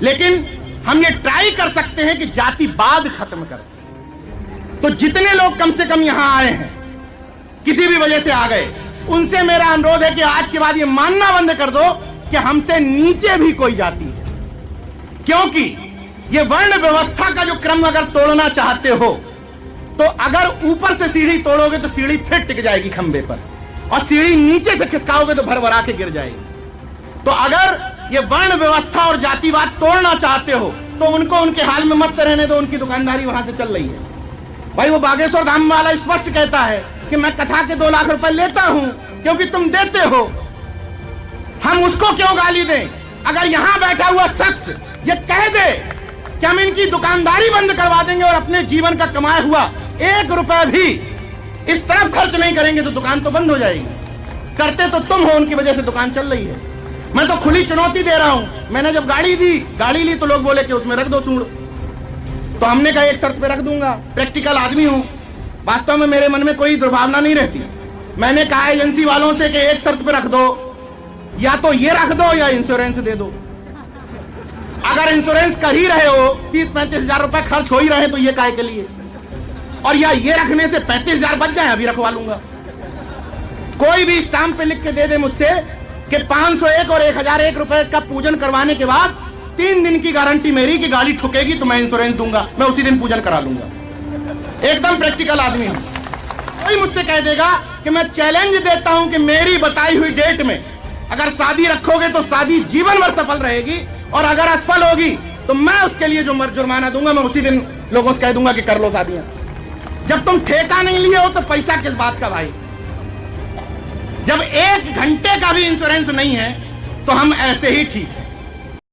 लेकिन हम ये ट्राई कर सकते हैं कि जातिवाद खत्म कर दें। तो जितने लोग कम से कम यहां आए हैं, किसी भी वजह से आ गए, उनसे मेरा अनुरोध है कि आज के बाद ये मानना बंद कर दो कि हमसे नीचे भी कोई जाति है। क्योंकि ये वर्ण व्यवस्था का जो क्रम अगर तोड़ना चाहते हो, तो अगर ऊपर से सीढ़ी तोड़ोगे तो सीढ़ी फिर टिक जाएगी खंबे पर, और सीढ़ी नीचे से खिसकाओगे तो भरभरा के गिर जाएगी। तो अगर ये वर्ण व्यवस्था और जातिवाद तोड़ना चाहते हो तो उनको उनके हाल में मस्त रहने दो, उनकी दुकानदारी वहां से चल रही है। भाई वो बागेश्वर धाम वाला स्पष्ट कहता है कि मैं कथा के 2 लाख रुपए लेता हूं क्योंकि तुम देते हो। हम उसको क्यों गाली दें? अगर यहां बैठा हुआ शख्स ये कह दे कि हम इनकी दुकानदारी बंद करवा देंगे और अपने जीवन का कमाया हुआ 1 रुपए भी इस तरफ खर्च नहीं करेंगे, तो दुकान तो बंद हो जाएगी। करते तो तुम हो, उनकी वजह से दुकान चल रही है। मैं तो खुली चुनौती दे रहा हूं। मैंने जब गाड़ी ली तो लोग बोले कि उसमें रख दो सूंड, तो हमने कहा एक शर्त पे रख दूंगा। प्रैक्टिकल आदमी हूं, वास्तव में मेरे मन में कोई दुर्भावना नहीं रहती। मैंने कहा एजेंसी वालों से कि एक शर्त पे रख दो, या तो ये रख दो या इंश्योरेंस दे दो। अगर इंश्योरेंस कर ही रहे हो, 30-35 हजार रुपए खर्च हो ही रहे, तो ये काय के लिए, और या ये रखने से 35 हजार बच जाए, अभी रखवा लूंगा। कोई भी स्टाम्प पे लिख के दे दे मुझसे कि 501 और 1001 रुपए का पूजन करवाने के बाद 3 दिन की गारंटी मेरी कि गाड़ी ठुकेगी तो मैं इंश्योरेंस दूंगा, मैं उसी दिन पूजन करा लूंगा। एकदम प्रैक्टिकल आदमी हूं। कोई मुझसे कह देगा कि मैं चैलेंज देता हूं कि मेरी बताई हुई डेट में अगर शादी रखोगे तो शादी जीवन भर सफल रहेगी, और अगर असफल होगी तो मैं उसके लिए जो जुर्माना दूंगा मैं उसी दिन लोगों से कह दूंगा कि कर लो शादियां। जब तुम ठेका नहीं लिए हो तो पैसा किस बात का भाई? जब 1 घंटे का भी इंश्योरेंस नहीं है तो हम ऐसे ही ठीक है।